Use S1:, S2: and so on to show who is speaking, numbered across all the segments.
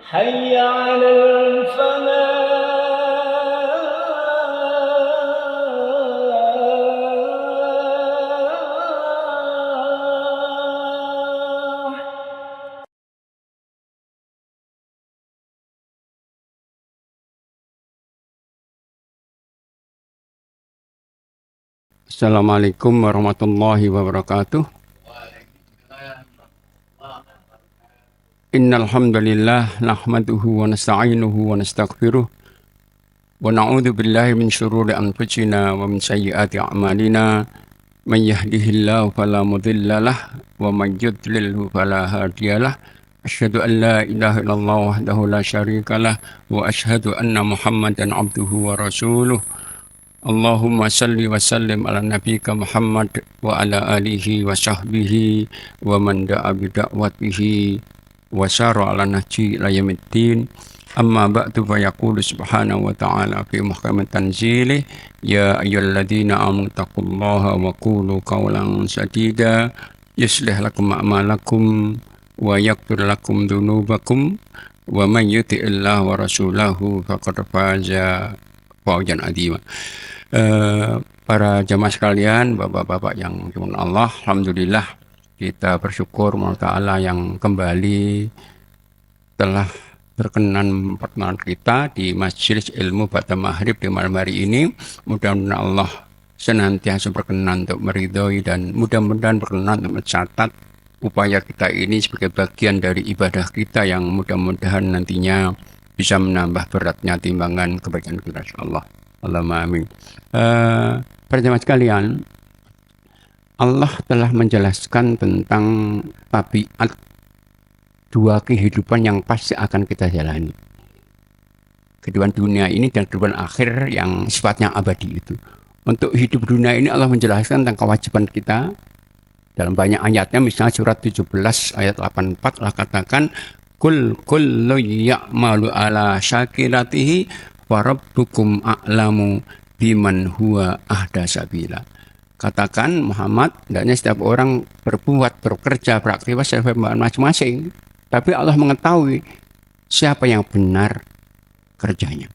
S1: حي على الفلاح.
S2: Assalamualaikum warahmatullahi wabarakatuh. Innal hamdalillah nahmaduhu wa nasta'inuhu wa nastaghfiruh wa na'udzu billahi min syururi anfusina wa min sayyiati a'malina. Man yahdihillahu fala mudilla lahu wa man yudlilhu fala hadiyalah. Asyhadu an la ilaha illallah wahdahu la syarikalah wa asyhadu anna Muhammadan abduhu wa rasuluh. Allahumma salli wa sallim ala nabiyyika Muhammad wa ala alihi wa sahbihi wa man da'a bi da'watihi wa syara ala nahji ila yaumiddin. Amma ba'du, fa yaqulu subhanahu wa ta'ala fi muhkamit tanzilih, ya ayyuhalladzina amanu taqullaha wa qulu qawlan sadida yuslih lakum a'malakum wa yaghfir lakum dzunubakum wa man yuti'illah wa rasulahu faqad faza fawzan 'azima. Para jamaah sekalian, bapak-bapak yang dimuliakan Allah, alhamdulillah kita bersyukur Allah Ta'ala yang kembali telah berkenan mempertemukan kita di Majelis Ilmu Ba'da Maghrib di malam hari ini. Mudah-mudahan Allah senantiasa berkenan untuk meridhoi dan mudah-mudahan berkenan untuk mencatat upaya kita ini sebagai bagian dari ibadah kita yang mudah-mudahan nantinya bisa menambah beratnya timbangan kebaikan kita, insyaallah. Allahumma amin. Para jemaah sekalian, Allah telah menjelaskan tentang tabiat dua kehidupan yang pasti akan kita jalani. Kehidupan dunia ini dan kehidupan akhir yang sifatnya abadi itu. Untuk hidup dunia ini Allah menjelaskan tentang kewajiban kita dalam banyak ayatnya, misalnya surat 17 ayat 84 Allah katakan, kullu ya'malu ala syakiratihi wa rabbukum a'lamu biman huwa ahda sabila. Katakan Muhammad, hendaknya setiap orang berbuat, bekerja, beraktivitas sesuai masing-masing, tapi Allah mengetahui siapa yang benar kerjanya.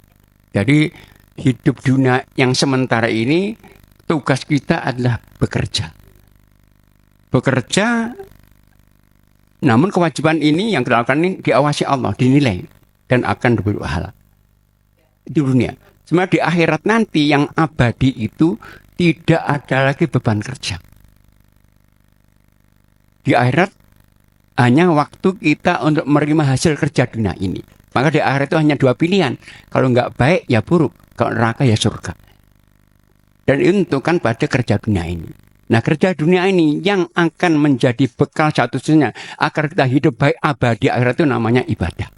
S2: Jadi hidup dunia yang sementara ini, tugas kita adalah bekerja. Bekerja, namun kewajiban ini yang kita lakukan ini diawasi Allah, dinilai, dan akan diberi pahala di dunia. Sebenarnya di akhirat nanti yang abadi itu tidak ada lagi beban kerja. Di akhirat hanya waktu kita untuk menerima hasil kerja dunia ini. Maka di akhirat itu hanya dua pilihan. Kalau nggak baik ya buruk, kalau neraka ya surga. Dan itu kan pada kerja dunia ini. Nah, kerja dunia ini yang akan menjadi bekal satu-satunya agar kita hidup baik abadi akhirat itu namanya ibadah.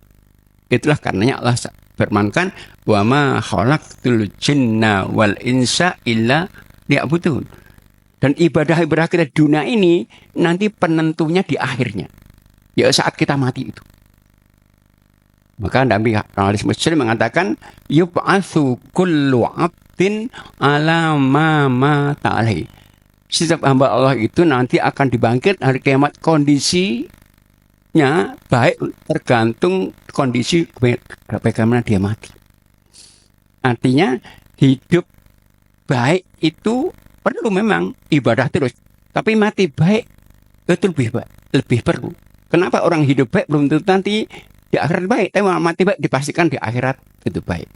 S2: Itulah karenanya Allah firmankan, wa ma khalaqtul jinna wal insa illa liya'budun. Dan ibadah-ibadah kita di dunia ini nanti penentunya di akhirnya, ya saat kita mati itu. Maka Nabi hadis Muslim mengatakan, yub'atsu kullu 'abdin ala ma mata alaihi. Setiap hamba Allah itu nanti akan dibangkit hari kiamat, kondisinya baik tergantung kondisi bagaimana dia mati. Artinya hidup baik itu perlu memang ibadah terus, tapi mati baik itu lebih perlu. Kenapa orang hidup baik belum tentu nanti di akhirat baik, tapi mati baik dipastikan di akhirat itu baik.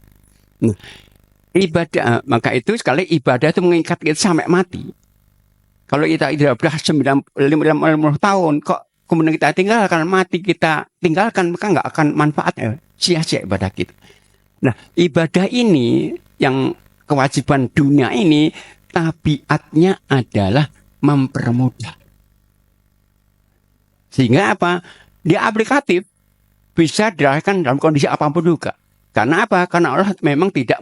S2: Nah, ibadah, maka itu sekali ibadah itu mengikat kita sampai mati. Kalau kita ibadah 50 tahun kok kemudian kita tinggalkan, mati kita tinggalkan, maka nggak akan manfaatnya, sia-sia ibadah kita. Nah, ibadah ini yang kewajiban dunia ini tabiatnya adalah mempermudah. Sehingga apa? Dia aplikatif, bisa dirasakan dalam kondisi apapun juga. Karena apa? Karena Allah memang tidak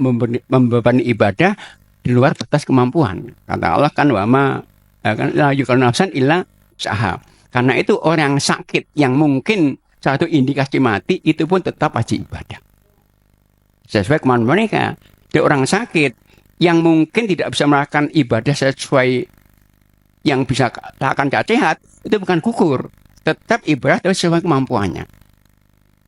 S2: membebani ibadah di luar batas kemampuan. Kata Allah kan, wama la yukallifu nafsan illa wus'aha. Karena itu orang yang sakit yang mungkin satu indikasi mati itu pun tetap wajib ibadah. Sesuai kemampuan mereka. Jadi orang sakit yang mungkin tidak bisa melakukan ibadah sesuai yang bisa lakukan sehat, itu bukan gugur. Tetap ibadah sesuai kemampuannya.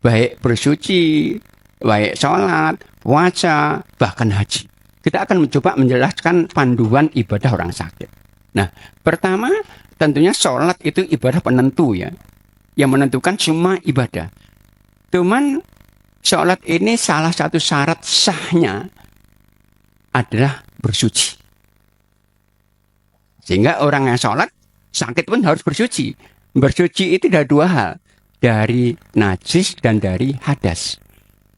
S2: baik bersuci, baik sholat, puasa, bahkan haji. Kita akan mencoba menjelaskan panduan ibadah orang sakit. Nah, pertama tentunya sholat itu ibadah penentu ya, yang menentukan semua ibadah. Cuman sholat ini salah satu syarat sahnya adalah bersuci. Sehingga orang yang sholat sakit pun harus bersuci. Bersuci itu ada dua hal, dari najis dan dari hadas.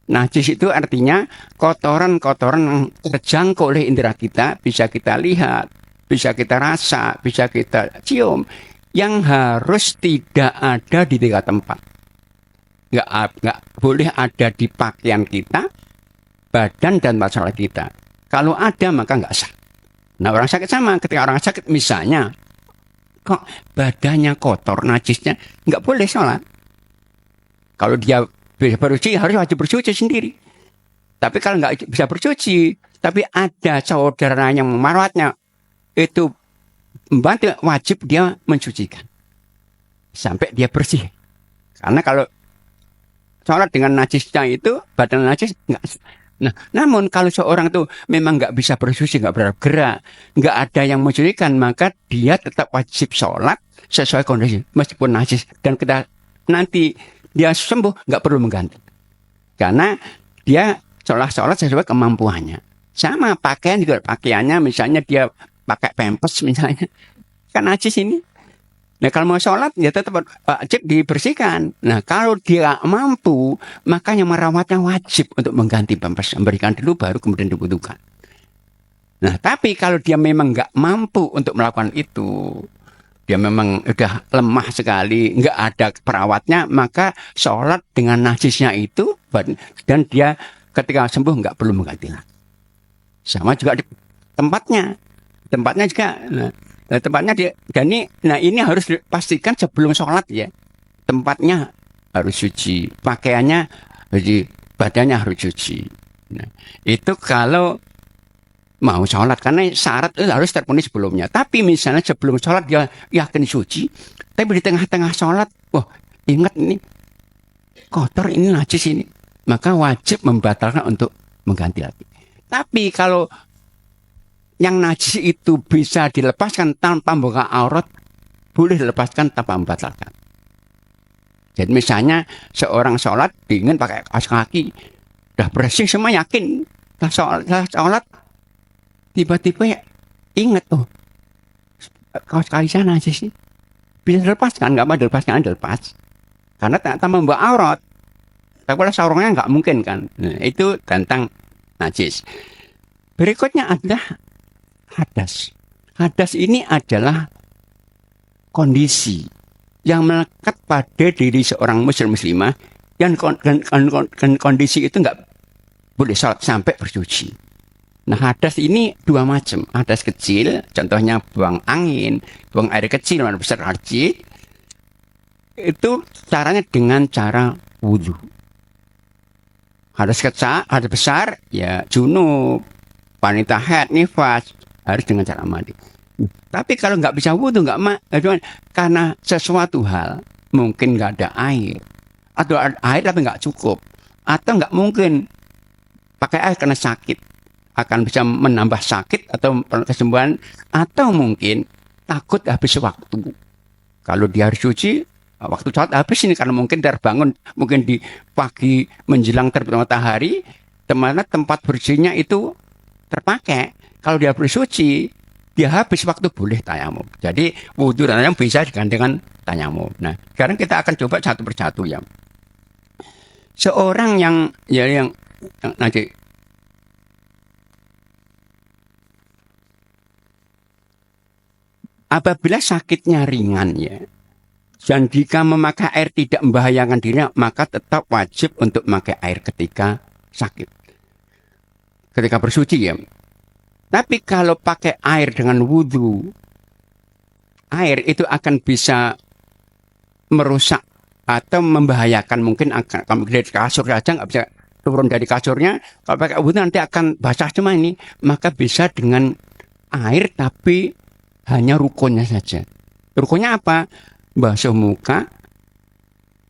S2: Najis itu artinya kotoran-kotoran yang terjangkau oleh indera kita, bisa kita lihat, bisa kita rasa, bisa kita cium, yang harus tidak ada di tiga tempat. Nggak boleh ada di pakaian kita, badan dan masalah kita. Kalau ada maka nggak sah. Nah, orang sakit sama. Ketika orang sakit misalnya kok badannya kotor, najisnya, nggak boleh sholat. Kalau dia bisa bersuci, harus wajib bersuci sendiri. Tapi kalau nggak bisa bersuci, tapi ada saudara yang merawatnya, itu membantu, wajib dia mensucikan sampai dia bersih. Karena kalau sholat dengan najisnya itu, badan najis, nggak. Nah, namun kalau seorang itu memang nggak bisa bersuci, nggak bergerak, nggak ada yang mensucikan, maka dia tetap wajib sholat sesuai kondisi, meskipun najis. Dan kita nanti dia sembuh, nggak perlu mengganti. Karena dia sholat sesuai kemampuannya. Sama pakaian juga, pakaiannya misalnya dia pakai pampers misalnya, kan najis ini. Nah, kalau mau sholat, ya tetap wajib dibersihkan. Nah, kalau dia mampu, maka yang merawatnya wajib untuk mengganti pampers. Memberikan dulu, baru kemudian dibutuhkan. Nah, tapi kalau dia memang nggak mampu untuk melakukan itu, dia memang udah lemah sekali, nggak ada perawatnya, maka sholat dengan najisnya itu, dan dia ketika sembuh nggak perlu mengganti lagi. Sama juga di tempatnya. Tempatnya juga, tempatnya dia, dan ini harus dipastikan sebelum sholat ya. Tempatnya harus suci, pakaiannya, badannya harus suci. Nah, itu kalau mau sholat, karena syarat itu harus terpenuhi sebelumnya. Tapi misalnya sebelum sholat dia yakin suci, tapi di tengah-tengah sholat, wah ingat ini kotor, ini najis ini, maka wajib membatalkan untuk mengganti lagi. Tapi kalau yang najis itu bisa dilepaskan tanpa membuka aurat, boleh dilepaskan tanpa membatalkan. Jadi misalnya seorang sholat ingin pakai kaos kaki, udah bersih semua, yakin, sholat tiba-tiba ya, ingat tuh kaos kaki saya najis sih, bisa dilepaskan, nggak mau dilepas, karena tanpa membuka aurat. Tapi kalau sarungnya nggak mungkin kan. Nah, itu tentang najis. Berikutnya adalah hadas. Hadas ini adalah kondisi yang melekat pada diri seorang muslimah, dan kondisi itu nggak boleh sholat sampai bersuci. Nah, hadas ini dua macam. Hadas kecil, contohnya buang angin, buang air kecil, mana besar haji. Itu caranya dengan cara wudhu. Hadas kecil, hadas besar, ya junub, wanita haid, nifas, harus dengan cara mandi. Tapi kalau nggak bisa wudhu, karena sesuatu hal, mungkin nggak ada air, atau ada air tapi nggak cukup, atau nggak mungkin pakai air karena sakit, akan bisa menambah sakit atau kesembuhan, atau mungkin takut habis waktu. Kalau dia harus suci, waktu sholat habis ini, karena mungkin terbangun, mungkin di pagi menjelang terbit matahari, tempat bersihnya itu terpakai. Kalau dia bersuci, dia habis waktu, boleh tayamum. Jadi wudhu dan tayamum bisa digantikan tayamum. Nah, sekarang kita akan coba satu persatu ya. Seorang yang nanti apabila sakitnya ringan ya, dan jika memakai air tidak membahayakan dirinya, maka tetap wajib untuk memakai air ketika sakit, ketika bersuci ya. Tapi kalau pakai air dengan wudhu, air itu akan bisa merusak atau membahayakan. Mungkin akan, kalau dari kasur saja nggak bisa turun dari kasurnya, kalau pakai wudhu nanti akan basah semua ini. Maka bisa dengan air, tapi hanya rukunnya saja. Rukunnya apa? Basuh muka,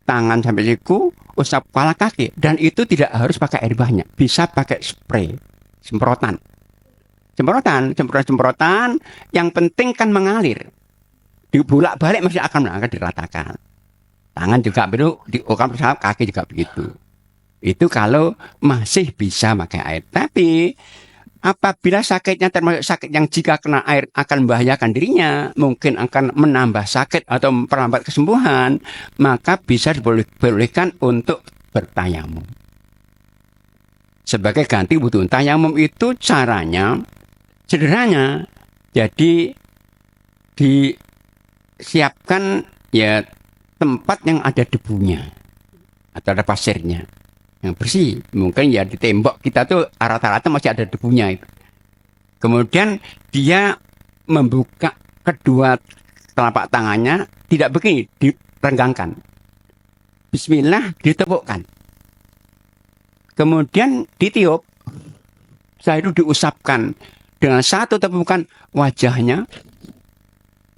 S2: tangan sampai siku, usap kepala kaki. Dan itu tidak harus pakai air banyak, bisa pakai spray, semprotan. Semprotan, yang penting kan mengalir. Dibolak-balik masih akan diratakan. Tangan juga begitu, diukam kaki juga begitu. Itu kalau masih bisa pakai air. Tapi apabila sakitnya termasuk sakit yang jika kena air akan membahayakan dirinya, mungkin akan menambah sakit atau memperlambat kesembuhan, maka bisa dibolehkan untuk bertayamum. Sebagai ganti wudu. Tayamum itu caranya sederhana. Jadi disiapkan ya tempat yang ada debunya atau ada pasirnya yang bersih. Mungkin ya di tembok kita tuh rata-rata masih ada debunya itu. Kemudian dia membuka kedua telapak tangannya, tidak begini, direnggangkan. Bismillah, ditepukkan. Kemudian ditiup. Setelah itu diusapkan dengan satu tepukan wajahnya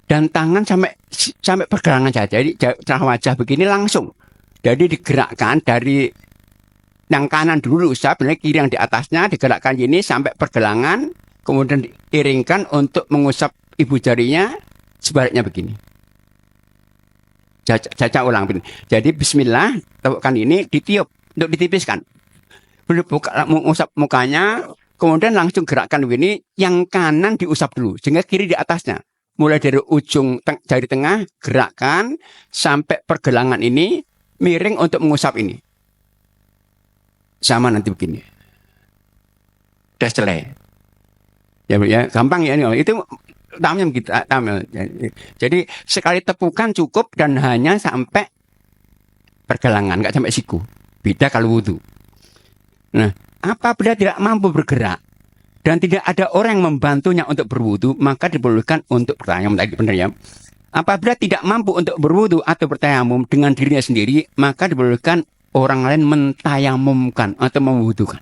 S2: dan tangan sampai pergelangan saja. Jadi wajah begini langsung. Jadi digerakkan dari yang kanan dulu usap, kiri yang di atasnya digerakkan ini sampai pergelangan, kemudian diiringkan untuk mengusap ibu jarinya, sebaliknya begini. Caca ulang. Jadi bismillah, tepukkan ini ditiup untuk ditipiskan. Mengusap mukanya, kemudian langsung gerakkan begini, yang kanan diusap dulu, sehingga kiri di atasnya. Mulai dari ujung jari tengah, gerakkan sampai pergelangan ini, miring untuk mengusap ini. Sama nanti begini. Udah selesai. Ya, gampang ya. Itu tamnya begitu. Jadi sekali tepukan cukup dan hanya sampai pergelangan, nggak sampai siku. Beda kalau wudu. Nah, apabila tidak mampu bergerak dan tidak ada orang yang membantunya untuk berwudu, maka diperlukan untuk bertayamum. Tadi benar ya. Apabila tidak mampu untuk berwudu atau bertayamum dengan dirinya sendiri, maka diperlukan orang lain mentayamumkan atau mewudukan.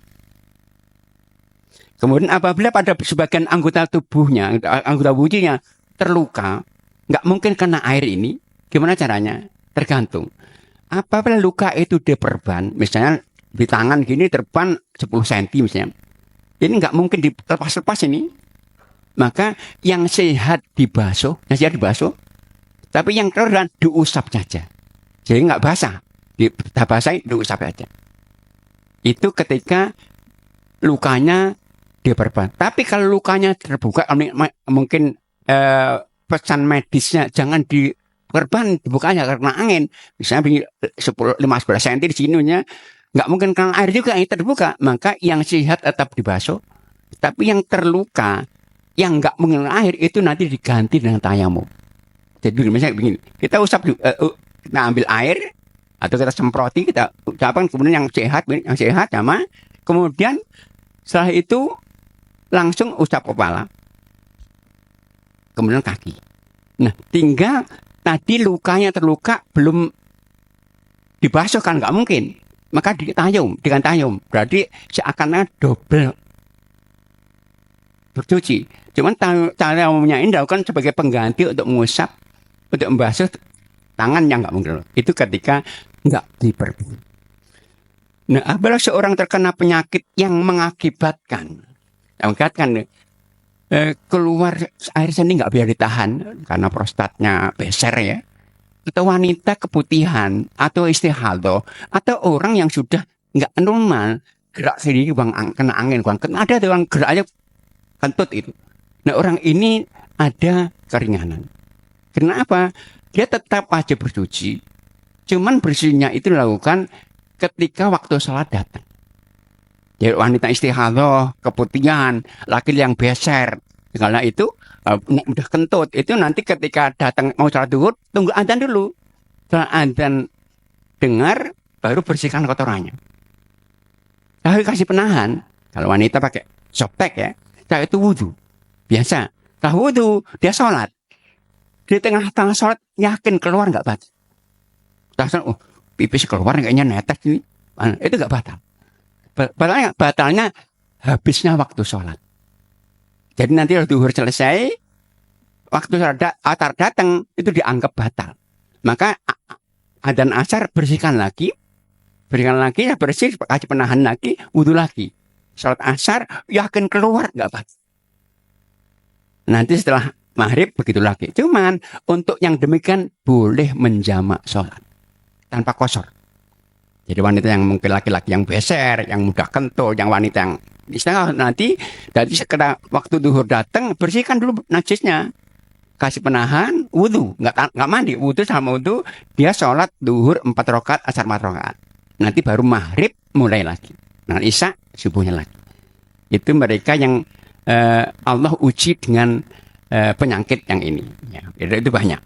S2: Kemudian apabila pada sebagian anggota tubuhnya, anggota wudunya terluka, nggak mungkin kena air ini, gimana caranya? Tergantung. Apabila luka itu diperban, misalnya di tangan gini terban 10 cm misalnya, ini nggak mungkin dilepas-lepas ini. Maka yang sehat dibasuh, tapi yang keluar diusap saja. Jadi nggak basah. Dibasahin, diusap saja. Itu ketika lukanya diperban. Tapi kalau lukanya terbuka, mungkin pesan medisnya jangan diperban, dibukanya karena angin. Misalnya 10-15 cm di sininya, nggak mungkin karena air juga yang terbuka. Maka yang sehat tetap dibasuh. Tapi yang terluka, yang nggak mungkin air, itu nanti diganti dengan tayamum. Jadi misalnya begini, kita usap, kita ambil air, atau kita semproti, kita ucapkan, kemudian yang sehat sama, kemudian setelah itu langsung usap kepala, kemudian kaki. Nah, tinggal tadi lukanya terluka belum dibasuh kan nggak mungkin, maka dengan tayum, berarti seakan-akan double bercuci. Cuman tayamumnya ini dilakukan sebagai pengganti untuk mengusap, untuk membasuh tangan yang nggak mungkin. Itu ketika nggak diperban. Nah, apabila seorang terkena penyakit yang mengakibatkan keluar air seni nggak bisa ditahan karena prostatnya beser ya, atau wanita keputihan, atau istihadah, atau orang yang sudah nggak normal, gerak sendiri kena angin, ada orang geraknya kentut itu. Nah, orang ini ada keringanan. Kenapa? Dia tetap wajib bersuci. Cuman bersihnya itu dilakukan ketika waktu sholat datang. Jadi wanita istihadah, keputihan, laki yang beser. Karena itu udah kentut. Itu nanti ketika datang mau sholat zuhur, tunggu adzan dulu. Setelah adzan dengar, baru bersihkan kotorannya. Tapi kasih penahan. Kalau wanita pakai softtek ya, saya itu wudu. Biasa. Setelah wudu, dia sholat. Di tengah-tengah sholat, yakin keluar nggak batal. Oh, pipis keluar kayaknya netes ini. Itu nggak batal. Batalnya habisnya waktu sholat. Jadi nanti kalau zuhur selesai, waktu sholat asar datang, itu dianggap batal. Maka adzan asar bersihkan lagi berikan lagi, ya bersih, kasih penahan lagi, wudhu lagi. Sholat asar, yakin keluar, nggak apa. Nanti setelah maghrib, begitu lagi. Cuman, untuk yang demikian, boleh menjamak sholat. Tanpa kosor. Jadi wanita yang mungkin laki-laki yang beser, yang mudah kentut, yang wanita yang istilah nanti dari sekedar waktu duhur datang, bersihkan dulu najisnya. Kasih penahan, wudhu, nggak mandi, wudhu sama wudhu, dia sholat duhur 4 rakaat, asar 4 rakaat. Nanti baru maghrib mulai lagi. Nah, isya subuhnya lagi. Itu mereka yang Allah uji dengan penyakit yang ini. Ya, itu banyak.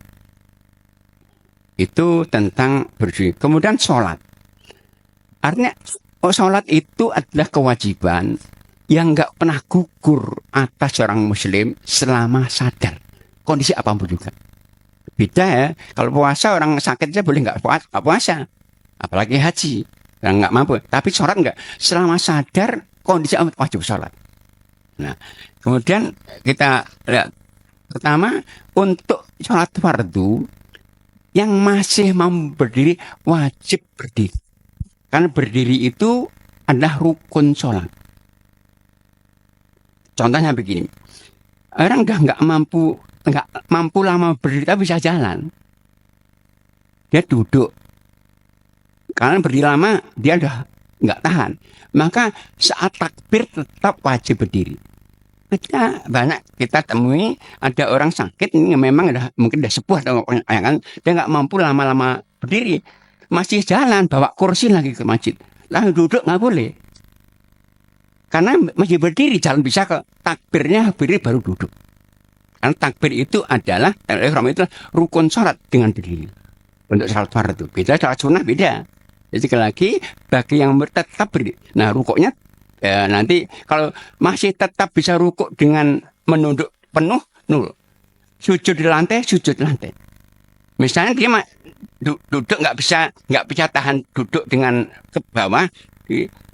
S2: Itu tentang bersih. Kemudian sholat. Artinya sholat itu adalah kewajiban yang nggak pernah gugur atas seorang muslim selama sadar. Kondisi apapun juga. Beda ya, kalau puasa orang sakit saja boleh nggak puasa. Apalagi haji, yang nggak mampu. Tapi sholat nggak. Selama sadar, kondisi wajib sholat. Nah, kemudian kita lihat. Pertama, untuk sholat fardu, yang masih mampu berdiri, wajib berdiri. Karena berdiri itu adalah rukun sholat. Contohnya begini. Orang nggak mampu lama berdiri tapi bisa jalan. Dia duduk. Karena berdiri lama dia udah nggak tahan. Maka saat takbir tetap wajib berdiri. Kita temui ada orang sakit ini memang mungkin udah sepuh atau kan dia nggak mampu lama-lama berdiri. Masih jalan bawa kursi lagi ke masjid. Lalu duduk nggak boleh. Karena masih berdiri jalan bisa ke takbirnya berdiri baru duduk. Karena takbir itu adalah rukun sholat dengan berdiri. Untuk sholat fardu. Beda sholat sunnah beda. Jadi sekali lagi bagi yang tetap berdiri. Nah rukuknya nanti kalau masih tetap bisa rukuk dengan menunduk penuh, sujud di lantai, sujud di lantai. Misalnya dia duduk nggak bisa tahan duduk dengan ke bawah.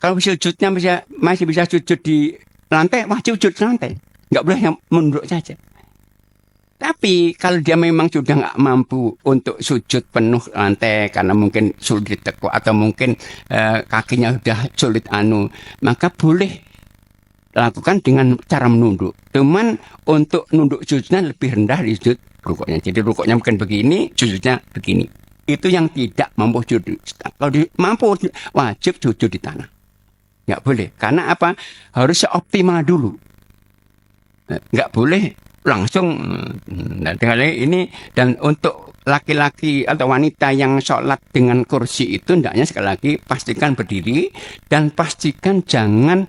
S2: Kalau sujudnya masih bisa sujud di lantai, wajib sujud di lantai. Nggak boleh yang menunduk saja. Tapi kalau dia memang sudah nggak mampu untuk sujud penuh lantai karena mungkin sulit ditekuk atau mungkin kakinya sudah sulit maka boleh lakukan dengan cara menunduk. Cuman untuk nunduk sujudnya lebih rendah dari sujud rukuknya. Jadi rukuknya mungkin begini, sujudnya begini. Itu yang tidak mampu sujud. Kalau mampu wajib sujud di tanah. Nggak boleh. Karena apa? Harus optimal dulu. Nggak boleh langsung. Nah, dengan ini dan untuk laki-laki atau wanita yang sholat dengan kursi itu hendaknya sekali lagi pastikan berdiri dan pastikan jangan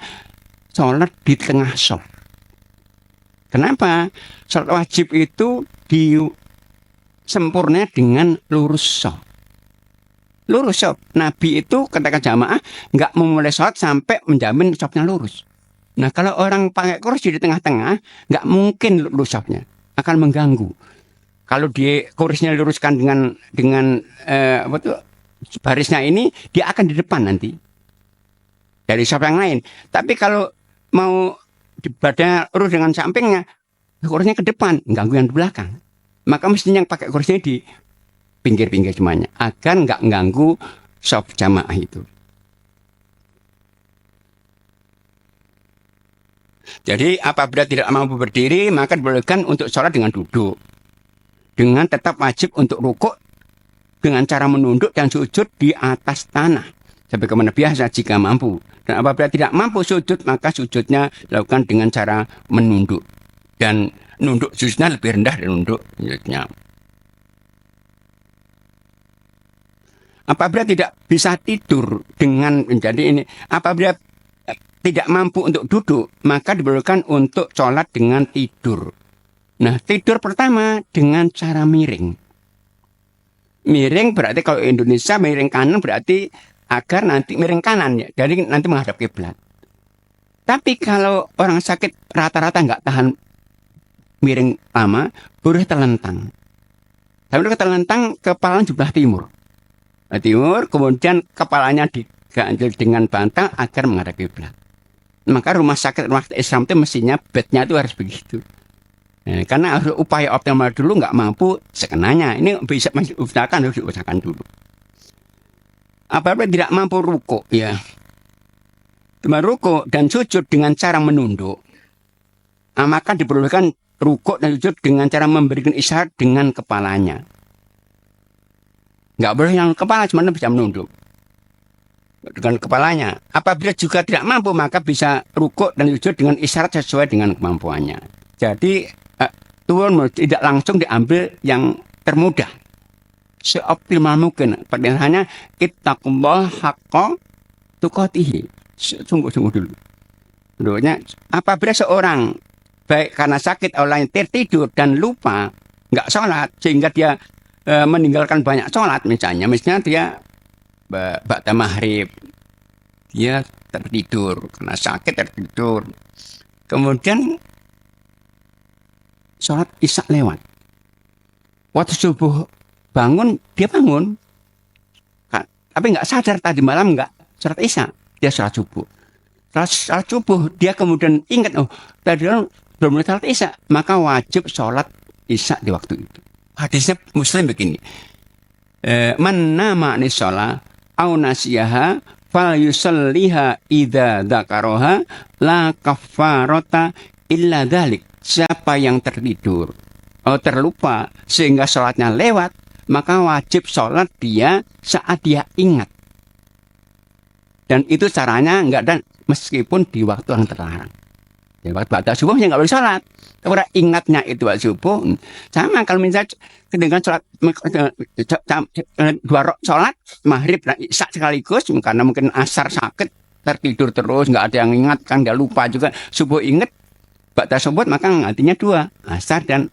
S2: sholat di tengah shaf. Kenapa? Sholat wajib itu disempurna dengan lurus shaf. Lurus shaf. Nabi itu ketika jamaah nggak memulai sholat sampai menjamin shafnya lurus. Nah kalau orang pakai kursi di tengah-tengah, nggak mungkin lurus shafnya, akan mengganggu. Kalau dia kursinya luruskan dengan barisnya ini, dia akan di depan nanti dari shaf yang lain. Tapi kalau mau di badannya lurus dengan sampingnya, kursinya ke depan, ganggu yang di belakang. Maka mestinya yang pakai kursinya di pinggir-pinggir semuanya, agar nggak mengganggu shaf jamaah itu. Jadi apabila tidak mampu berdiri, maka dibolehkan untuk sholat dengan duduk. Dengan tetap wajib untuk rukuk dengan cara menunduk dan sujud di atas tanah. Sebagaimana biasa jika mampu. Dan apabila tidak mampu sujud, maka sujudnya dilakukan dengan cara menunduk. Dan nunduk sujudnya lebih rendah dari nunduk sujudnya. Apabila tidak bisa tidur dengan menjadi ini, apabila tidak mampu untuk duduk, maka diperlukan untuk sholat dengan tidur. Nah, tidur pertama dengan cara miring. Miring berarti kalau Indonesia miring kanan berarti agar nanti miring kanan ya, jadi nanti menghadap kiblat. Tapi kalau orang sakit rata-rata nggak tahan miring lama, boleh telentang. Tapi telentang kepala sebelah timur. Nah, timur, kemudian kepalanya diganjel dengan bantal agar menghadap kiblat. Maka rumah sakit Islam itu mestinya bednya itu harus begitu. Karena harus upaya optimal dulu nggak mampu sekenanya. Ini bisa diusahakan, harus diusahakan dulu. Apabila tidak mampu rukuk, ya, merukuk dan sujud dengan cara menunduk, maka diperlukan rukuk dan sujud dengan cara memberikan isyarat dengan kepalanya. Nggak boleh yang kepala, cuma bisa menunduk dengan kepalanya. Apabila juga tidak mampu, maka bisa rukuk dan sujud dengan isyarat sesuai dengan kemampuannya. Jadi turun tidak langsung diambil yang termudah, seoptimal mungkin. Perintahnya ittaqullah haqqa tuqatihi. Sungguh-sungguh dulu. Menurutnya, apabila seorang baik karena sakit orang yang tertidur dan lupa nggak sholat sehingga dia meninggalkan banyak sholat, misalnya dia ba'da maghrib dia tertidur karena sakit, tertidur, kemudian sholat isya lewat, waktu subuh bangun, dia bangun tapi nggak sadar tadi malam nggak sholat isya, dia sholat subuh. Sholat subuh dia kemudian ingat, oh tadi belum sholat isya, maka wajib sholat isya di waktu itu. Hadisnya Muslim begini, man nama ni sholat au nasiyaha fal yusalliha idza dzakaraha la kaffarata illa dzalik. Siapa yang tertidur atau terlupa sehingga sholatnya lewat, maka wajib sholat dia saat dia ingat. Dan itu caranya enggak, dan meskipun di waktu yang terlarang. Ya, waktu subuh ya nggak boleh sholat. Kalau ingatnya itu waktu subuh, sama kalau misalnya dengan sholat dua sholat maghrib dan isya sekaligus, karena mungkin asar sakit tertidur terus nggak ada yang ingatkan, dia lupa juga subuh ingat waktu subuh, maka artinya dua asar dan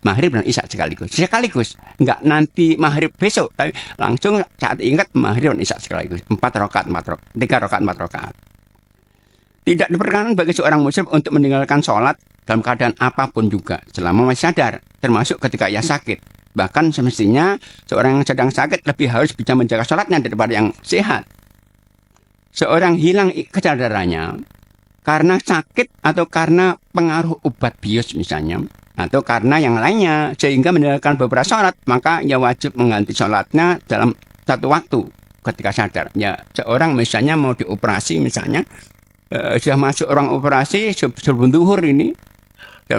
S2: maghrib dan isya sekaligus nggak nanti maghrib besok, tapi langsung saat ingat maghrib dan isya sekaligus, 3 rakaat 4 rakaat. Tidak diperkenankan bagi seorang muslim untuk meninggalkan sholat dalam keadaan apapun juga selama masih sadar, termasuk ketika ia sakit. Bahkan semestinya seorang yang sedang sakit lebih harus bisa menjaga sholatnya daripada yang sehat. Seorang hilang kesadarannya karena sakit atau karena pengaruh obat bius misalnya, atau karena yang lainnya sehingga meninggalkan beberapa sholat, maka ia wajib mengganti sholatnya dalam satu waktu ketika sadar. Ya, seorang misalnya mau dioperasi misalnya, sudah masuk orang operasi sebelum zuhur ini, ya.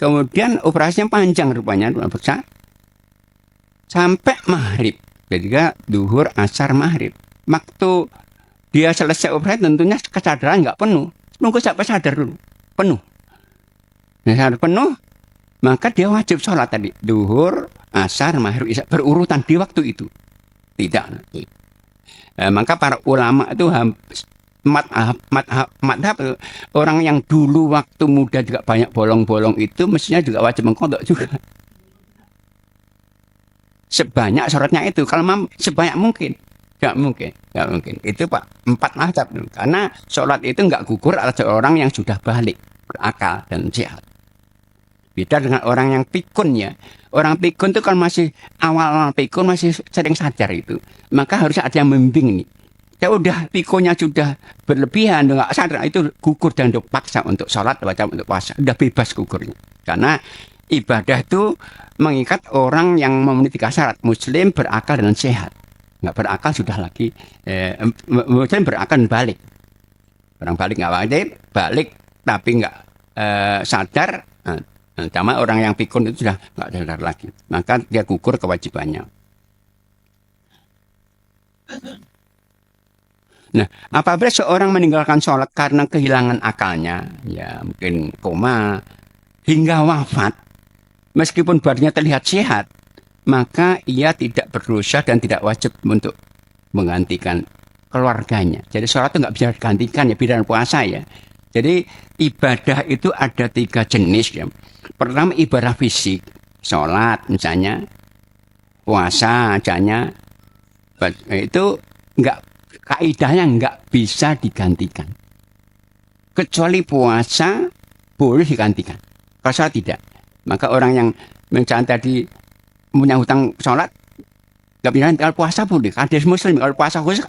S2: Kemudian operasinya panjang rupanya, sampai maghrib, ketika zuhur, asar, maghrib. Waktu dia selesai operasi tentunya kesadaran nggak penuh, nunggu sampai sadar dulu penuh. Nah, sadar penuh, maka dia wajib sholat tadi zuhur, asar, maghrib, isya berurutan di waktu itu. Tidak. Maka para ulama itu madhab orang yang dulu waktu muda juga banyak bolong-bolong itu mestinya juga wajib mengqadha juga sebanyak sholatnya itu, kalau sebanyak mungkin. Gak mungkin itu Pak, 4 madhab, karena sholat itu nggak gugur oleh seorang yang sudah balik, berakal dan sehat. Beda dengan orang yang pikun ya. Orang pikun itu kalau masih awal pikun masih sering sadar itu, maka harus ada yang membimbing nih. Ya udah pikunnya sudah berlebihan, nggak sadar, itu gugur dan dipaksa untuk sholat, untuk puasa, udah bebas gugurnya. Karena ibadah itu mengikat orang yang memenuhi 3 syarat, muslim, berakal dan sehat. Nggak berakal sudah lagi, muslim berakal dan balik. Orang balik nggak wajib, balik tapi nggak sadar, sama orang yang pikun itu sudah nggak sadar lagi, maka dia gugur kewajibannya. Nah, apabila seorang meninggalkan sholat karena kehilangan akalnya, ya mungkin koma hingga wafat, meskipun badannya terlihat sehat, maka ia tidak berdosa dan tidak wajib untuk menggantikan keluarganya. Jadi sholat itu nggak bisa digantikan ya, beda dengan puasa ya. Jadi ibadah itu ada 3 jenis ya. Pertama ibadah fisik, sholat misalnya, puasa misalnya, itu kaidahnya nggak bisa digantikan. Kecuali puasa boleh digantikan, puasa tidak. Maka orang yang misalnya tadi punya hutang sholat, nggak bisa, kalau puasa boleh. Hadis Muslim, kalau puasa khusus,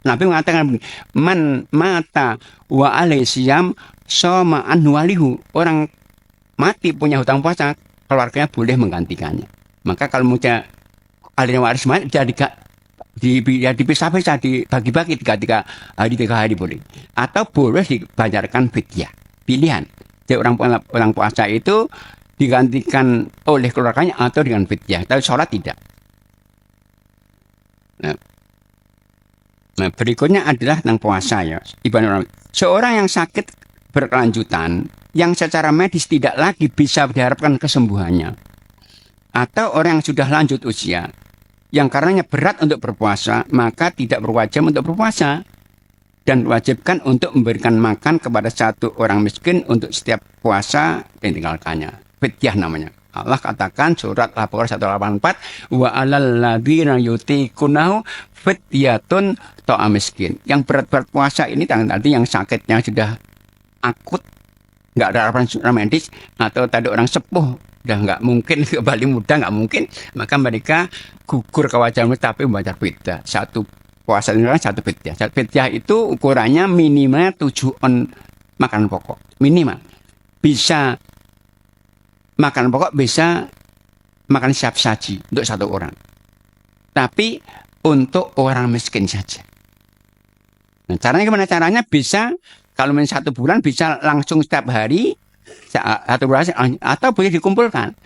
S2: Nabi mengatakan, man mata wa alaihi siyam soma anhu walihu. Orang mati punya hutang puasa, keluarganya boleh menggantikannya. Maka kalau punya ahli waris mati, jadi Dipisah-pisah, dibagi-bagi 3 hari boleh. Atau boleh dibayarkan fidyah. Pilihan. Jadi orang puasa itu digantikan oleh keluarganya atau dengan fidyah. Tapi sholat tidak. Nah, berikutnya adalah tentang puasa ya. Seorang yang sakit berkelanjutan, yang secara medis tidak lagi bisa diharapkan kesembuhannya. Atau orang yang sudah lanjut usia, yang karenanya berat untuk berpuasa, maka tidak berwajib untuk berpuasa. Dan wajibkan untuk memberikan makan kepada satu orang miskin untuk setiap puasa yang ditinggalkannya. Fidyah namanya. Allah katakan surat Al-Baqarah 184, wa alal ladzina yutiqunahu fidyatun ta'am miskin. Yang berat puasa ini tadi yang sakitnya sudah akut, nggak ada harapan medis, atau tadi orang sepuh udah nggak mungkin kembali muda, nggak mungkin, maka mereka gugur kewajiban tapi membayar fidyah. Satu puasa ini satu fidyah. Satu fidyah itu ukurannya minimal 7 on makanan pokok, minimal. Bisa makanan pokok, bisa makan siap saji untuk satu orang. Tapi untuk orang miskin saja. Nah, caranya gimana? Caranya bisa kalau 1 bulan bisa langsung setiap hari, 1 bulan, atau boleh dikumpulkan.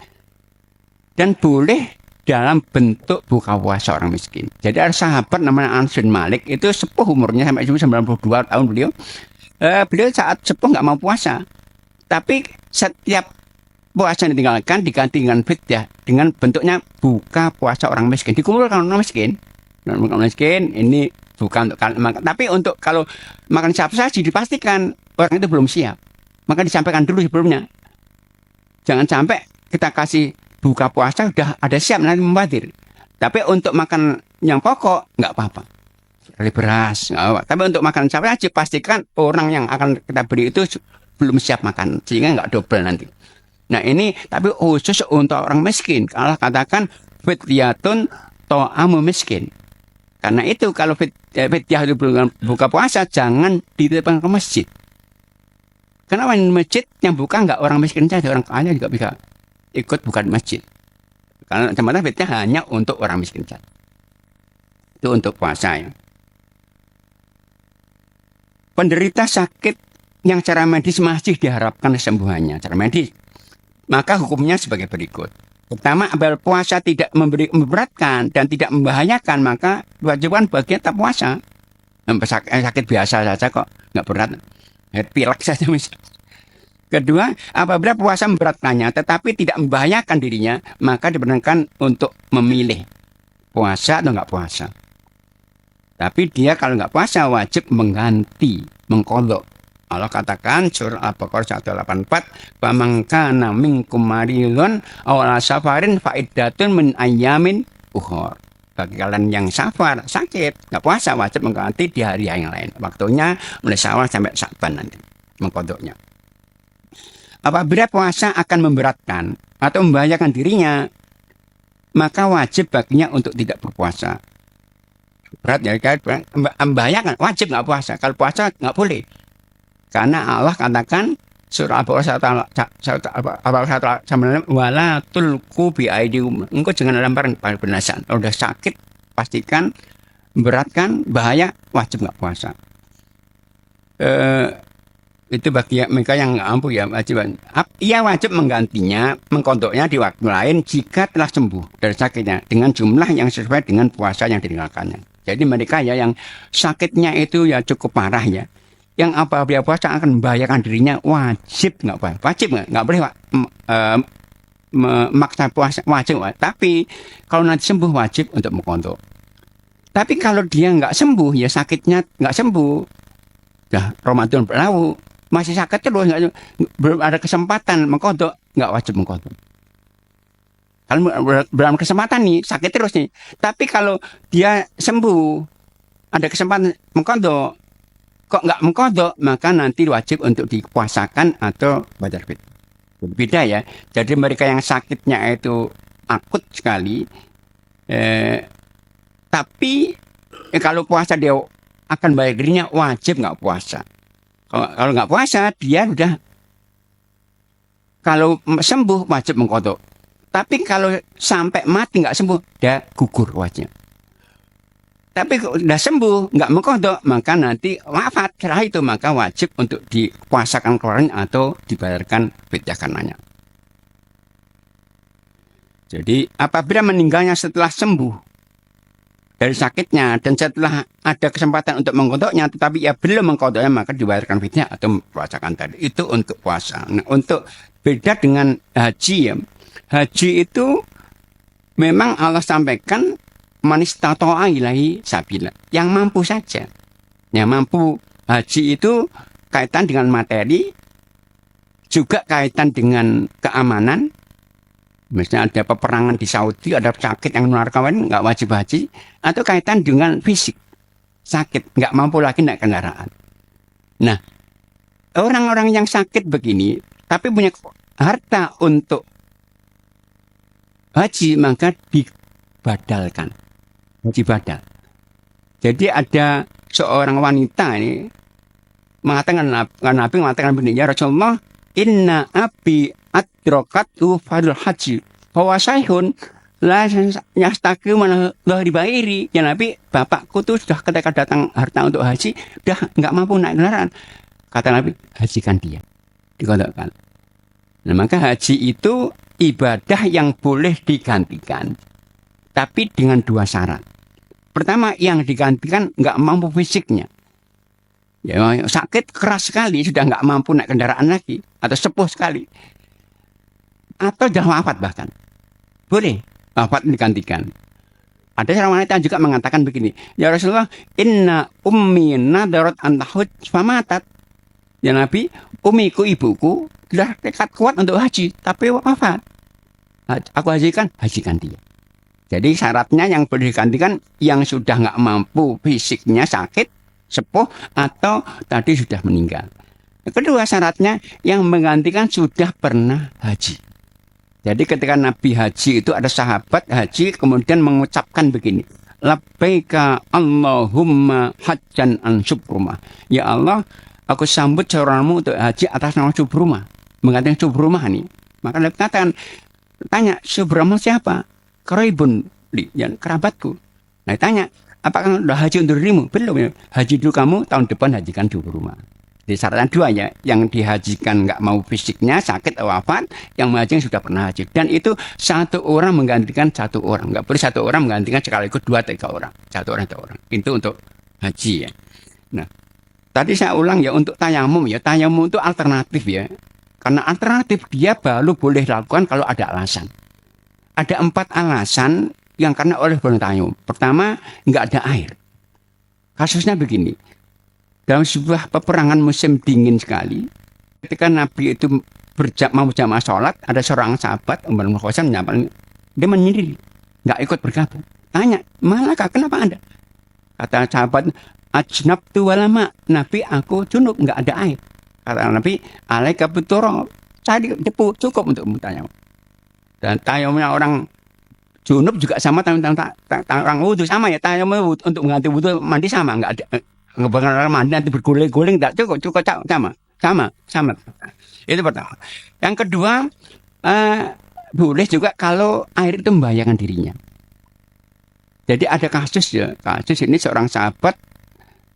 S2: Dan boleh dalam bentuk buka puasa orang miskin. Jadi ada sahabat namanya Anas bin Malik, itu sepuh umurnya sampai 92 tahun beliau. Beliau saat sepuh nggak mau puasa. Tapi setiap puasa yang ditinggalkan diganti dengan fidyah, dengan bentuknya buka puasa orang miskin. Dikumpulkan orang miskin. Orang miskin ini bukan untuk makan, tapi untuk kalau makan siap saji dipastikan orang itu belum siap. Maka disampaikan dulu sebelumnya. Jangan sampai kita kasih buka puasa udah ada siap nanti membatir. Tapi untuk makan yang pokok nggak apa-apa. Seperti beras, nggak apa-apa. Tapi untuk makan siap saji pastikan orang yang akan kita beri itu belum siap makan, sehingga nggak double nanti. Nah ini tapi khusus untuk orang miskin. Allah katakan fidyatun ta'amu miskin. Karena itu kalau fidyah itu buka puasa jangan dititipkan ke masjid. Karena di masjid yang buka nggak orang miskin saja, orang kaya juga bisa ikut buka di masjid. Karena sebenarnya fidyah hanya untuk orang miskin saja. Itu untuk puasa ya. Penderita sakit yang secara medis masih diharapkan kesembuhannya secara medis. Maka hukumnya sebagai berikut. Pertama, apabila puasa tidak memberatkan dan tidak membahayakan, maka diwajibkan bagian tetap puasa. Sakit biasa saja kok, nggak berat. Pilek saja misalnya. Kedua, apabila puasa memberatkannya tetapi tidak membahayakan dirinya, maka dibenarkan untuk memilih puasa atau nggak puasa. Tapi dia kalau nggak puasa wajib mengganti, mengqadha. Allah katakan surah Al-Baqarah 184, "Faman kana minkum maridun aw ala safarin fa iddatun min ayyamin ukhra." Bagi kalian yang safar, sakit, nggak puasa wajib mengganti di hari yang lain. Waktunya mulai Syawal sampai Sya'ban nanti mengqadhanya. Apabila puasa akan memberatkan atau membahayakan dirinya, maka wajib baginya untuk tidak berpuasa. Berat ya, membahayakan, wajib nggak puasa. Kalau puasa nggak boleh. Karena Allah katakan surah Al-Baqarah 189, wala tulqu bi aidikum. Engkau jangan lemparin pada binasaan. Kalau udah sakit pastikan beratkan bahaya wajib nggak puasa. Itu bagi mereka yang nggak mampu ya wajib. Ia wajib menggantinya, mengqadhanya di waktu lain jika telah sembuh dari sakitnya dengan jumlah yang sesuai dengan puasa yang ditinggalkannya. Jadi mereka ya yang sakitnya itu ya cukup parah ya. Yang apabila puasa akan membahayakan dirinya wajib nggak apa? Wajib nggak boleh memaksa puasa wajib. Tapi kalau nanti sembuh wajib untuk mengqadha. Tapi kalau dia nggak sembuh ya sakitnya nggak sembuh, dah Ramadan berlalu masih sakit terus belum ada kesempatan mengqadha nggak wajib mengqadha. Kalau dalam kesempatan nih sakit terus nih. Tapi kalau dia sembuh ada kesempatan mengqadha kok nggak mengqadha, maka nanti wajib untuk dipuasakan atau bayar fidyah. Beda ya. Jadi mereka yang sakitnya itu akut sekali, tapi kalau puasa dia akan bayar dirinya wajib nggak puasa. Kalau nggak puasa dia udah, kalau sembuh wajib mengqadha. Tapi kalau sampai mati nggak sembuh dia gugur wajib. Tapi kalau sudah sembuh, nggak mengkodok, maka nanti wafat. Setelah itu maka wajib untuk dipuasakan keluarnya atau dibayarkan fidyah karenanya. Jadi apabila meninggalnya setelah sembuh dari sakitnya dan setelah ada kesempatan untuk mengkodoknya, tetapi ia belum mengkodoknya, maka dibayarkan fidyah atau mempuasakan tadi. Itu untuk puasa. Nah, untuk beda dengan haji ya. Haji itu memang Allah sampaikan manistata'a ilaihi sabila, yang mampu saja. Yang mampu. Haji itu kaitan dengan materi, juga kaitan dengan keamanan. Misalnya ada peperangan di Saudi, ada sakit yang menular kawan, nggak wajib haji. Atau kaitan dengan fisik, sakit, nggak mampu lagi naik kendaraan. Nah, orang-orang yang sakit begini, tapi punya harta untuk haji, maka dibadalkan. Haji badal. Jadi ada seorang wanita ini mengatakan, Nabi mengatakan begini, ya Rasulullah, inna abi adrokatu fadul haji bahwa sayhun la yastaqi mana dibayari. Ya Nabi, bapakku tuh sudah ketika datang harta untuk haji sudah nggak mampu naik kendaraan. Kata Nabi, hajikan dia, dikodokkan. Nah, maka haji itu ibadah yang boleh digantikan, tapi dengan dua syarat. Pertama, yang digantikan nggak mampu fisiknya. Ya, sakit keras sekali, sudah nggak mampu naik kendaraan lagi, atau sepuh sekali, atau sudah wafat bahkan. Boleh, wafat digantikan. Ada seorang wanita juga mengatakan begini, ya Rasulullah, inna ummi nadarat antahud famatat. Ya Nabi, umiku, ibuku, sudah tekad kuat untuk haji, tapi wafat. Aku hajikan dia. Jadi syaratnya yang boleh digantikan yang sudah nggak mampu fisiknya, sakit, sepuh, atau tadi sudah meninggal. Kedua syaratnya yang menggantikan sudah pernah haji. Jadi ketika Nabi haji itu ada sahabat haji kemudian mengucapkan begini, labbaika Allahumma hajjan an syubrumah. Ya Allah, aku sambut seorangmu untuk haji atas nama Syubrumah. Menggantikan Syubrumah nih. Maka Nabi katakan, tanya, Syubrumah siapa? Qaraibun li, ya, kerabatku. Nah, tanya, apakah sudah haji untuk dirimu? Belum ya. Haji dulu kamu, tahun depan hajikan Syubrumah. Jadi syaratnya dua ya, yang dihajikan nggak mau fisiknya, sakit atau wafat, yang menghajikan sudah pernah haji. Dan itu satu orang menggantikan satu orang. Nggak boleh satu orang menggantikan sekaligus dua, tiga orang. Satu orang. Itu untuk haji ya. Nah, tadi saya ulang ya, untuk tayamum ya. Tayamum itu alternatif ya. Karena alternatif dia baru boleh lakukan kalau ada alasan. Ada 4 alasan yang karena oleh boleh tayamum. Pertama, nggak ada air. Kasusnya begini. Dalam sebuah peperangan musim dingin sekali, ketika Nabi itu mau berjamaah sholat, ada seorang sahabat, Umar bin Khattab menyampaikan, dia menyendiri, nggak ikut bergabung. Tanya, malakah, kenapa Anda? Kata sahabat, ajnabtu walama, Nabi aku junub, nggak ada air. Kata Nabi, alaika bitoro, saya depu cukup untuk bertanya. Dan tayamumnya orang junub juga sama orang wudhu sama ya, tayamum untuk mengganti wudhu mandi sama, nggak ada. Ngebakar mandi nanti berguling-guling tidak cukup sama. Itu pertama. Yang kedua, boleh juga kalau air itu membahayakan dirinya. Jadi ada kasus ini seorang sahabat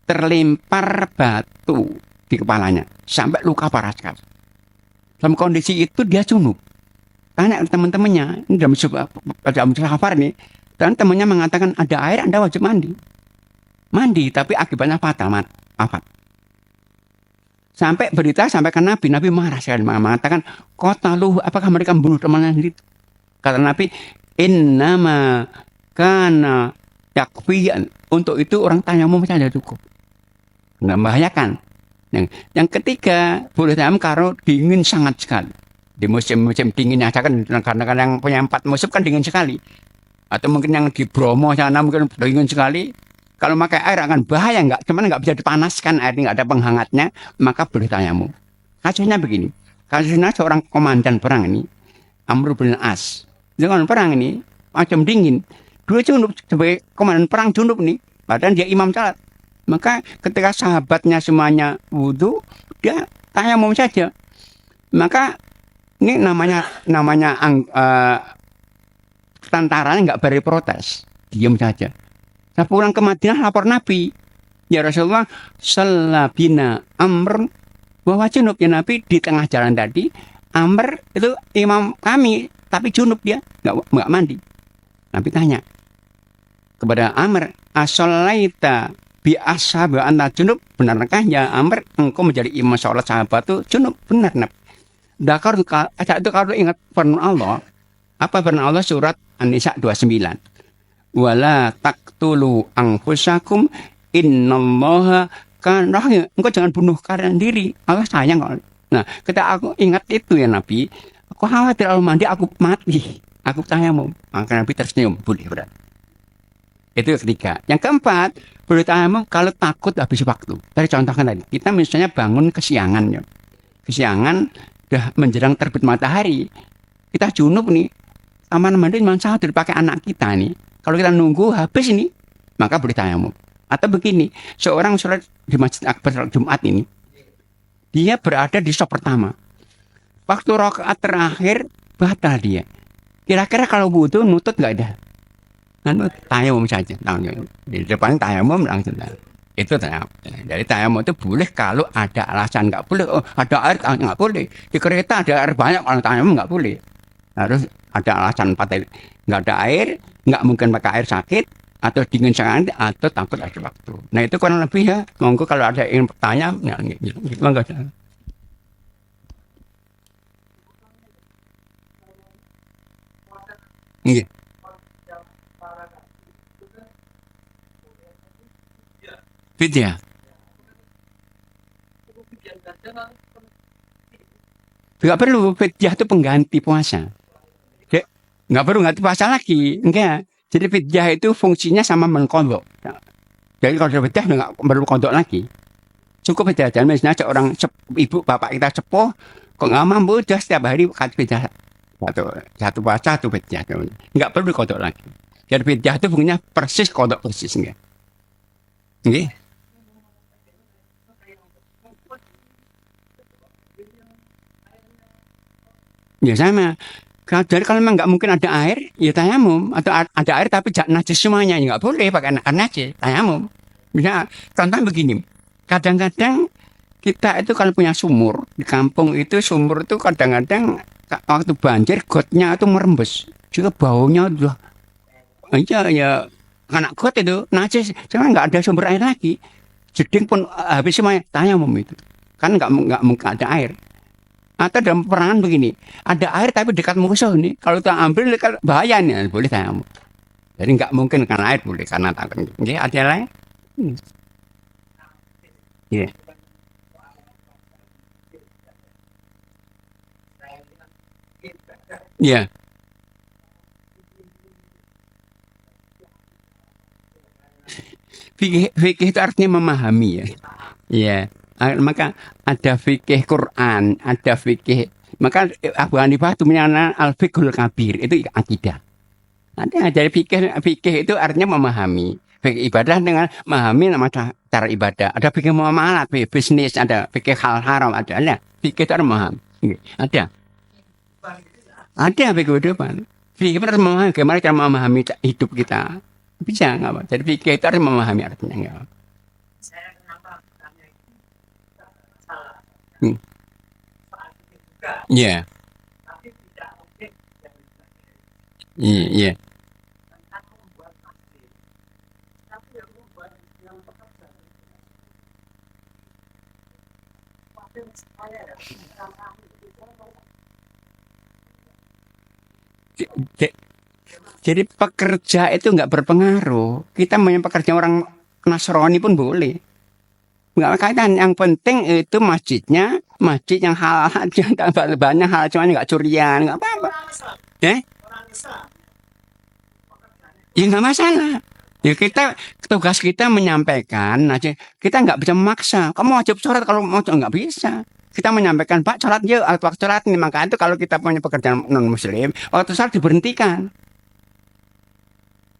S2: terlempar batu di kepalanya sampai luka parah sekali. Dalam kondisi itu dia junub. Tanya teman-temannya, ini dalam safar nih, dan temannya mengatakan ada air, Anda wajib mandi, tapi akibatnya fatal, wafat. Sampai berita sampai ke Nabi marah sekali, mengatakan, qataluhu, apakah mereka membunuh temannya sendiri? Kata Nabi, innama kana yakfiyan, untuk itu orang tayamum saja cukup. Nggak membahayakan. Yang ketiga, boleh tayamum kalau dingin sangat sekali. Di musim dingin aja kan, karena yang punya 4 musim kan dingin sekali. Atau mungkin yang di Bromo sana mungkin dingin sekali. Kalau pakai air akan bahaya, cuman nggak bisa dipanaskan, air ini nggak ada penghangatnya, maka boleh tayamum. Kasusnya begini, kasusnya seorang komandan perang ini, Amr bin As. Dengan perang ini, macam dingin. Dua junub, sebagai komandan perang junub nih, padahal dia imam salat. Maka ketika sahabatnya semuanya wudhu, dia tayamum saja. Maka ini namanya tentaranya nggak beri protes, diam saja. Saya pulang ke Madinah lapor Nabi. Ya Rasulullah, salabina Amr bahwa junub ya Nabi di tengah jalan tadi. Amr itu imam kami, tapi junub dia, nggak mandi. Nabi tanya kepada Amr, asolaita bi ashab anta junub, benarkah ya Amr engkau menjadi imam sholat sahabat itu junub? Benar Nabi. Dakar itu kalau ingat firman Allah, apa firman Allah surat An-Nisa 29. Wala taqtulu anfusakum innallaha kan rahim. Engkau jangan bunuh kalian diri. Allah sayang kok. Nah, ketika aku ingat itu ya Nabi, aku khawatir kalau mandi aku mati. Aku tayamum. Maka Nabi tersenyum. Boleh berarti. Itu yang ketiga. Yang keempat, boleh tayamum kalau takut habis waktu. Tadi contohkan tadi, kita misalnya bangun kesiangan ya. Kesiangan udah menjelang terbit matahari. Kita junub nih. Kamar mandi cuma satu dipakai anak kita nih. Kalau kita nunggu habis ini, maka boleh tayamum. Atau begini, seorang sholat di Masjid Akbar Jumat ini, dia berada di saf pertama. Waktu rakaat terakhir batal dia. Kira-kira kalau wudu nutut nggak ada? Kan tayamum saja. Di depan tayamum langsung. Itu tayamum. Jadi tayamum itu boleh kalau ada alasan, nggak boleh. Oh, ada air nggak boleh. Di kereta ada air banyak, kalau tayamum nggak boleh. Harus ada alasan nggak ada air, nggak mungkin pakai air sakit, atau dingin sekali, atau takut ada waktu. Nah itu kurang lebih ya. Monggo kalau ada yang bertanya, ya, gitu monggo. Iya. Fidyah. Nggak perlu, fidyah itu pengganti puasa. Nggak perlu ganti puasa lagi, enggak. Jadi fidyah itu fungsinya sama mengkodok. Jadi kalau sudah fidyah nggak perlu kodok lagi. Cukup fidyah. Dan misalnya seorang ibu bapak kita sepuh, kok nggak mampu, dia setiap hari kasih fidyah satu puasa satu fidyah. Nggak perlu kodok lagi. Jadi fidyah itu fungsinya persis kodok persis enggak. Oke. Ya sama. Jadi kalau memang nggak mungkin ada air, ya tayamum. Atau ada air tapi najis semuanya, ya nggak boleh pakai air najis, tayamum. Bisa contoh begini, kadang-kadang kita itu kalau punya sumur di kampung itu, sumur itu kadang-kadang waktu banjir gotnya itu merembes, juga baunya udah, ya anak got itu najis, cuma nggak ada sumber air lagi, jeding pun habis semuanya, tayamum itu, kan nggak mungkin ada air. Atau dalam peperangan begini, ada air tapi dekat musuh nih. Kalau kita ambil dekat bahaya nih, boleh tayamum. Jadi nggak mungkin karena air, boleh karena takut. Jadi ada lain. Iya. Iya. Fikih itu artinya memahami ya. Iya. Maka ada fikih Quran, ada fikih. Maka Abu Hanifah itu menyatakan al-fiqhul kabir, itu akidah. Ada fikih itu artinya memahami. Fikih ibadah dengan memahami nama cara ibadah. Ada fikih muamalat, fikih bisnis, ada fikih hal haram, ada. Fikih itu harus memahami. Ada. Ada fikih kehidupan. Fikih itu harus memahami bagaimana cara memahami hidup kita. Bisa nggak, Pak? Jadi fikih itu harus memahami artinya. Nggak? Iya. Iya. Jadi pekerja itu nggak berpengaruh. Kita punya pekerja orang Nasrani pun boleh. Nggak kaitan. Yang penting itu masjidnya, masjid yang halal aja, banyak hal cuma nggak curian, nggak apa-apa. Ya nggak masalah. Ya kita tugas kita menyampaikan aja. Kita nggak bisa memaksa. Kamu wajib sholat, kalau mau nggak bisa. Kita menyampaikan, Pak sholat yuk, waktu sholat ini. Maka itu kalau kita punya pekerjaan non muslim, waktu sholat diberhentikan.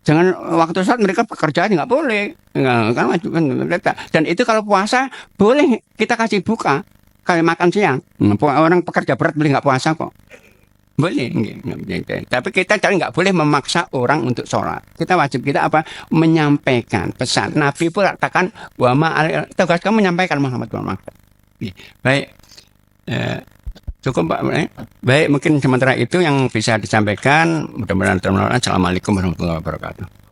S2: Jangan waktu sholat mereka pekerjaan nggak boleh, kan wajib kan mereka. Dan itu kalau puasa boleh kita kasih buka, kayak makan siang. Orang pekerja berat boleh nggak puasa kok. Boleh, nggih. Tapi kita nggak boleh memaksa orang untuk sholat. Kita wajib kita apa? Menyampaikan pesan. Nabi pun katakan, tugas kamu menyampaikan Muhammad. Baik, eh, cukup Pak. Baik, mungkin sementara itu yang bisa disampaikan. Mudah-mudahan. Assalamualaikum warahmatullahi wabarakatuh.